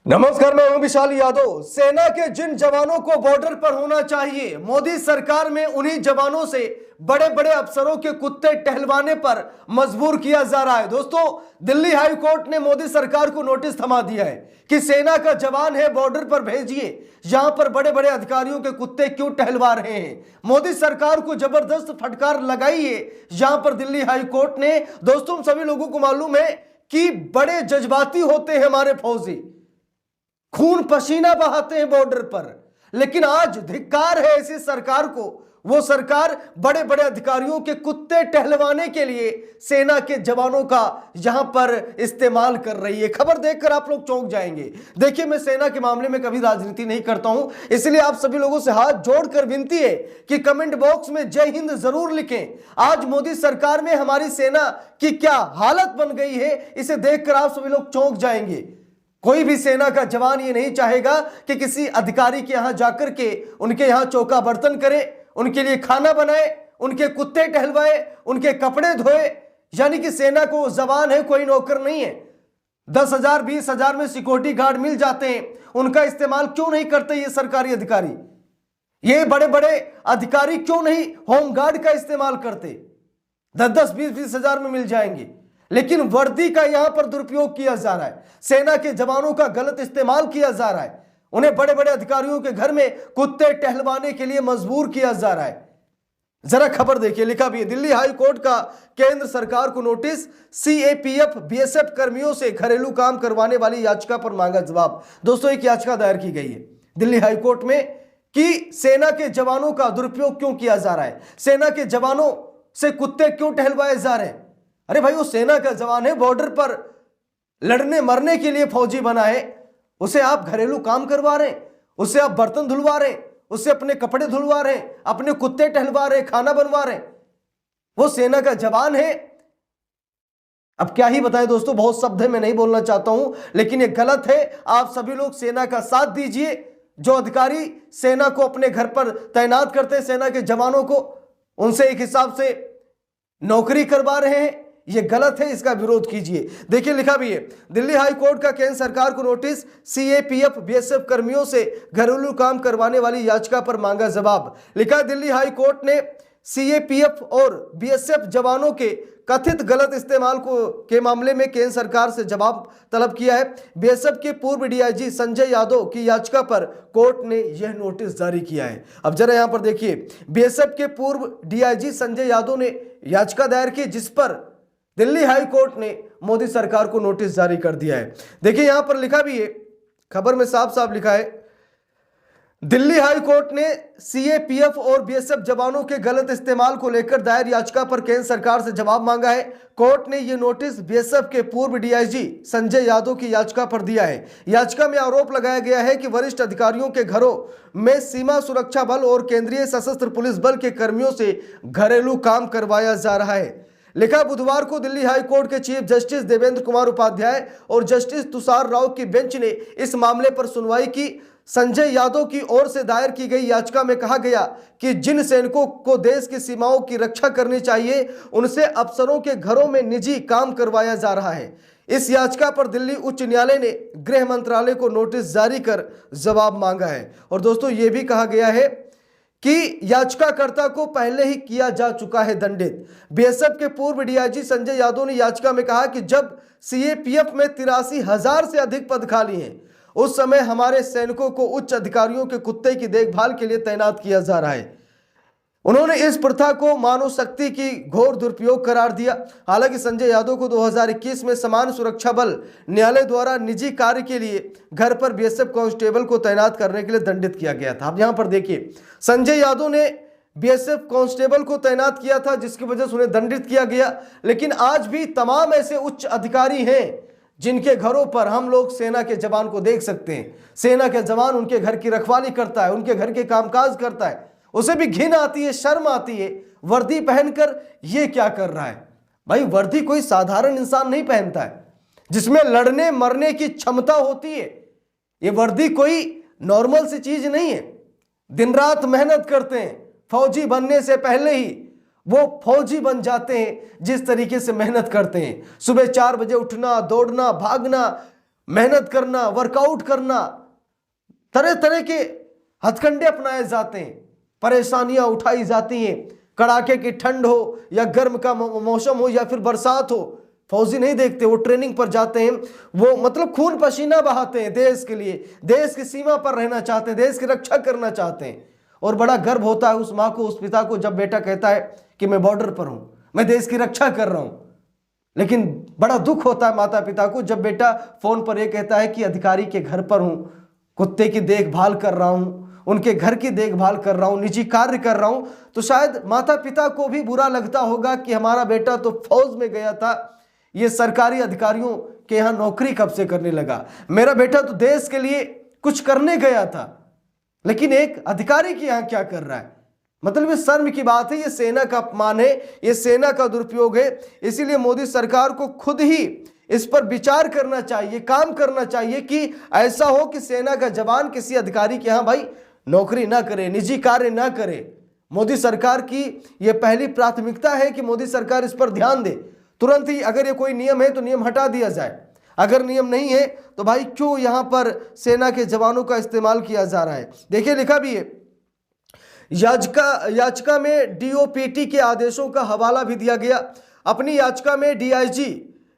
नमस्कार, मैं हूं विशाल यादव। सेना के जिन जवानों को बॉर्डर पर होना चाहिए, मोदी सरकार में उन्हीं जवानों से बड़े बड़े अफसरों के कुत्ते टहलवाने पर मजबूर किया जा रहा है। दोस्तों, दिल्ली हाई कोर्ट ने मोदी सरकार को नोटिस थमा दिया है कि सेना का जवान है, बॉर्डर पर भेजिए। यहां पर बड़े बड़े अधिकारियों के कुत्ते क्यों टहलवा रहे हैं? मोदी सरकार को जबरदस्त फटकार लगाई है यहां पर दिल्ली हाई कोर्ट ने। दोस्तों, सभी लोगों को मालूम है कि बड़े जज्बाती होते हैं हमारे फौजी, खून पसीना बहाते हैं बॉर्डर पर, लेकिन आज धिक्कार है ऐसी सरकार को। वो सरकार बड़े बड़े अधिकारियों के कुत्ते टहलवाने के लिए सेना के जवानों का यहां पर इस्तेमाल कर रही है। खबर देखकर आप लोग चौंक जाएंगे। देखिए, मैं सेना के मामले में कभी राजनीति नहीं करता हूं, इसलिए आप सभी लोगों से हाथ जोड़कर विनती है कि कमेंट बॉक्स में जय हिंद जरूर लिखें। आज मोदी सरकार में हमारी सेना की क्या हालत बन गई है, इसे देखकर आप सभी लोग चौंक जाएंगे। कोई भी सेना का जवान ये नहीं चाहेगा कि किसी अधिकारी के यहां जाकर के उनके यहां चौका बर्तन करे, उनके लिए खाना बनाए, उनके कुत्ते टहलवाए, उनके कपड़े धोए। यानी कि सेना को जवान है, कोई नौकर नहीं है। 10,000 20,000 में सिक्योरिटी गार्ड मिल जाते हैं, उनका इस्तेमाल क्यों नहीं करते ये सरकारी अधिकारी? ये बड़े बड़े अधिकारी क्यों नहीं होमगार्ड का इस्तेमाल करते? 10-10 20-20 हजार में मिल जाएंगे, लेकिन वर्दी का यहां पर दुरुपयोग किया जा रहा है। सेना के जवानों का गलत इस्तेमाल किया जा रहा है। उन्हें बड़े बड़े अधिकारियों के घर में कुत्ते टहलवाने के लिए मजबूर किया जा रहा है। जरा खबर देखिए, लिखा भी है दिल्ली हाई कोर्ट का केंद्र सरकार को नोटिस, सीएपीएफ बीएसएफ कर्मियों से घरेलू काम करवाने वाली याचिका पर मांगा जवाब। दोस्तों, एक याचिका दायर की गई है दिल्ली हाई कोर्ट में कि सेना के जवानों का दुरुपयोग क्यों किया जा रहा है, सेना के जवानों से कुत्ते क्यों टहलवाए जा रहे हैं। अरे भाई, वो सेना का जवान है, बॉर्डर पर लड़ने मरने के लिए फौजी बना है, उसे आप घरेलू काम करवा रहे हैं, उससे आप बर्तन धुलवा रहे हैं, उससे अपने कपड़े धुलवा रहे हैं, अपने कुत्ते टहलवा रहे हैं, खाना बनवा रहे हैं। वो सेना का जवान है। अब क्या ही बताएं दोस्तों, बहुत शब्द है, मैं नहीं बोलना चाहता हूं, लेकिन ये गलत है। आप सभी लोग सेना का साथ दीजिए। जो अधिकारी सेना को अपने घर पर तैनात करते हैं, सेना के जवानों को, उनसे एक हिसाब से नौकरी करवा रहे हैं, यह गलत है, इसका विरोध कीजिए। देखिए, लिखा भी है दिल्ली हाई कोर्ट का केंद्र सरकार को नोटिस, सीएपीएफ बीएसएफ कर्मियों से घरेलू काम करवाने वाली याचिका पर मांगा जवाब। लिखा, दिल्ली हाई कोर्ट ने सीएपीएफ और बीएसएफ जवानों के कथित गलत इस्तेमाल के मामले में केंद्र सरकार से जवाब तलब किया है। बीएसएफ के पूर्व डीआईजी संजय यादव की याचिका पर कोर्ट ने यह नोटिस जारी किया है। अब जरा यहां पर देखिए, बीएसएफ के पूर्व डीआईजी संजय यादव ने याचिका दायर की, जिस पर दिल्ली हाई कोर्ट ने मोदी सरकार को नोटिस जारी कर दिया है। देखिए, यहां पर लिखा भी है, खबर में साफ साफ लिखा है, दिल्ली हाई कोर्ट ने सीएपीएफ और बीएसएफ जवानों के गलत इस्तेमाल को लेकर दायर याचिका पर केंद्र सरकार से जवाब मांगा है। कोर्ट ने यह नोटिस बीएसएफ के पूर्व डीआईजी संजय यादव की याचिका पर दिया है। याचिका में आरोप लगाया गया है कि वरिष्ठ अधिकारियों के घरों में सीमा सुरक्षा बल और केंद्रीय सशस्त्र पुलिस बल के कर्मियों से घरेलू काम करवाया जा रहा है। लिखा, बुधवार को दिल्ली हाई कोर्ट के चीफ जस्टिस देवेंद्र कुमार उपाध्याय और जस्टिस तुषार राव की बेंच ने इस मामले पर सुनवाई की। संजय यादव की ओर से दायर की गई याचिका में कहा गया कि जिन सैनिकों को देश की सीमाओं की रक्षा करनी चाहिए, उनसे अफसरों के घरों में निजी काम करवाया जा रहा है। इस याचिका पर दिल्ली उच्च न्यायालय ने गृह मंत्रालय को नोटिस जारी कर जवाब मांगा है। और दोस्तों, यह भी कहा गया है कि याचिकाकर्ता को पहले ही किया जा चुका है दंडित। बीएसएफ के पूर्व डीआईजी संजय यादव ने याचिका में कहा कि जब सीएपीएफ में 83,000 से अधिक पद खाली हैं, उस समय हमारे सैनिकों को उच्च अधिकारियों के कुत्ते की देखभाल के लिए तैनात किया जा रहा है। उन्होंने इस प्रथा को मानव शक्ति की घोर दुरुपयोग करार दिया। हालांकि संजय यादव को 2021 में समान सुरक्षा बल न्यायालय द्वारा निजी कार्य के लिए घर पर बीएसएफ कांस्टेबल को तैनात करने के लिए दंडित किया गया था। अब यहां पर देखिए, संजय यादव ने बीएसएफ कांस्टेबल को तैनात किया था, जिसकी वजह से उन्हें दंडित किया गया। लेकिन आज भी तमाम ऐसे उच्च अधिकारी हैं जिनके घरों पर हम लोग सेना के जवान को देख सकते हैं। सेना के जवान उनके घर की रखवाली करता है, उनके घर के कामकाज करता है, उसे भी घिन आती है, शर्म आती है, वर्दी पहनकर ये क्या कर रहा है। भाई, वर्दी कोई साधारण इंसान नहीं पहनता है, जिसमें लड़ने मरने की क्षमता होती है। ये वर्दी कोई नॉर्मल सी चीज नहीं है। दिन रात मेहनत करते हैं, फौजी बनने से पहले ही वो फौजी बन जाते हैं। जिस तरीके से मेहनत करते हैं, सुबह 4 बजे उठना, दौड़ना, भागना, मेहनत करना, वर्कआउट करना, तरह तरह के हथकंडे अपनाए जाते हैं, परेशानियां उठाई जाती हैं, कड़ाके की ठंड हो या गर्म का मौसम हो या फिर बरसात हो। फौजी नहीं देखते, वो ट्रेनिंग पर जाते हैं, वो मतलब खून पसीना बहाते हैं देश के लिए, देश की सीमा पर रहना चाहते हैं, देश की रक्षा करना चाहते हैं। और बड़ा गर्व होता है उस माँ को, उस पिता को, जब बेटा कहता है कि मैं बॉर्डर पर हूं, मैं देश की रक्षा कर रहा हूं। लेकिन बड़ा दुख होता है माता पिता को जब बेटा फोन पर यह कहता है कि अधिकारी के घर पर हूं, कुत्ते की देखभाल कर रहा हूं, उनके घर की देखभाल कर रहा हूं, निजी कार्य कर रहा हूं। तो शायद माता पिता को भी बुरा लगता होगा कि हमारा बेटा तो फौज में गया था, ये सरकारी अधिकारियों के यहां नौकरी कब से करने लगा, मेरा बेटा तो देश के लिए कुछ करने गया था, लेकिन एक अधिकारी के यहां क्या कर रहा है। मतलब ये शर्म की बात है, ये सेना का अपमान है, ये सेना का दुरुपयोग है। इसीलिए मोदी सरकार को खुद ही इस पर विचार करना चाहिए, काम करना चाहिए कि ऐसा हो कि सेना का जवान किसी अधिकारी के यहां भाई नौकरी ना करे, निजी कार्य ना करे। मोदी सरकार की यह पहली प्राथमिकता है कि मोदी सरकार इस पर ध्यान दे। तुरंत ही अगर ये कोई नियम है तो नियम हटा दिया जाए, अगर नियम नहीं है तो भाई क्यों यहां पर सेना के जवानों का इस्तेमाल किया जा रहा है। देखिए लिखा भी है, याचिका में डीओपीटी के आदेशों का हवाला भी दिया गया। अपनी याचिका में डीआईजी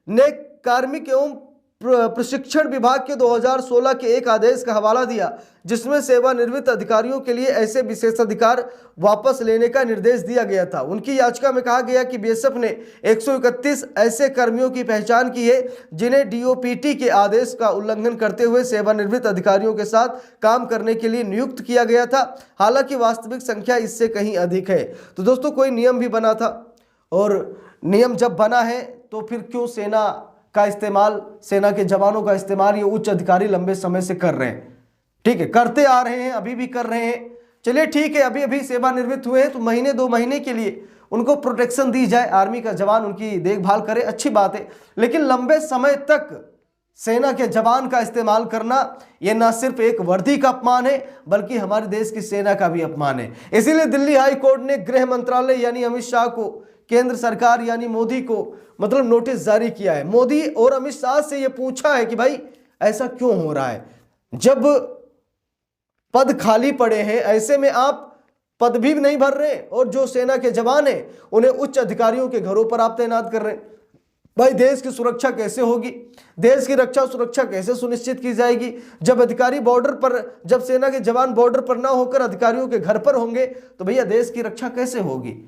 ने कार्मिक एवं प्रशिक्षण विभाग के 2016 के एक आदेश का हवाला दिया, जिसमें सेवानिवृत्त अधिकारियों के लिए ऐसे विशेषाधिकार वापस लेने का निर्देश दिया गया था। उनकी याचिका में कहा गया कि बीएसएफ ने 131 ऐसे कर्मियों की पहचान की है जिन्हें डीओपीटी के आदेश का उल्लंघन करते हुए सेवानिवृत्त अधिकारियों के साथ काम करने के लिए नियुक्त किया गया था। हालांकि वास्तविक संख्या इससे कहीं अधिक है। तो दोस्तों कोई नियम भी बना था, और नियम जब बना है तो फिर क्यों सेना का इस्तेमाल, सेना के जवानों का इस्तेमाल ये उच्च अधिकारी लंबे समय से कर रहे हैं। ठीक है, करते आ रहे हैं, अभी भी कर रहे हैं। चलिए ठीक है, अभी अभी सेवानिवृत्त हुए हैं तो महीने 2 महीने के लिए उनको प्रोटेक्शन दी जाए, आर्मी का जवान उनकी देखभाल करे, अच्छी बात है। लेकिन लंबे समय तक सेना के जवान का इस्तेमाल करना यह न सिर्फ एक वर्दी का अपमान है बल्कि हमारे देश की सेना का भी अपमान है। इसीलिए दिल्ली हाई कोर्ट ने गृह मंत्रालय यानी अमित शाह को, केंद्र सरकार यानी मोदी को मतलब नोटिस जारी किया है। मोदी और अमित शाह से यह पूछा है कि भाई ऐसा क्यों हो रहा है, जब पद खाली पड़े हैं, ऐसे में आप पद भी नहीं भर रहे और जो सेना के जवान हैं उन्हें उच्च अधिकारियों के घरों पर आप तैनात कर रहे हैं। भाई देश की सुरक्षा कैसे होगी, देश की रक्षा सुरक्षा कैसे सुनिश्चित की जाएगी जब अधिकारी बॉर्डर पर, जब सेना के जवान बॉर्डर पर ना होकर अधिकारियों के घर पर होंगे, तो भैया देश की रक्षा कैसे होगी।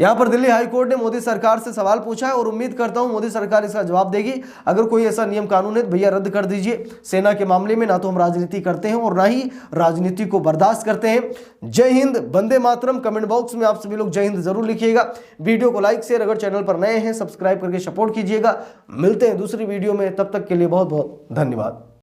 यहां पर दिल्ली हाई कोर्ट ने मोदी सरकार से सवाल पूछा है और उम्मीद करता हूं मोदी सरकार इसका जवाब देगी। अगर कोई ऐसा नियम कानून है तो भैया रद्द कर दीजिए। सेना के मामले में ना तो हम राजनीति करते हैं और ना ही राजनीति को बर्दाश्त करते हैं। जय हिंद, वंदे मातरम। कमेंट बॉक्स में आप सभी लोग जय हिंद जरूर लिखिएगा। वीडियो को लाइक शेयर, अगर चैनल पर नए हैं सब्सक्राइब करके सपोर्ट कीजिएगा। मिलते हैं दूसरी वीडियो में, तब तक के लिए बहुत बहुत धन्यवाद।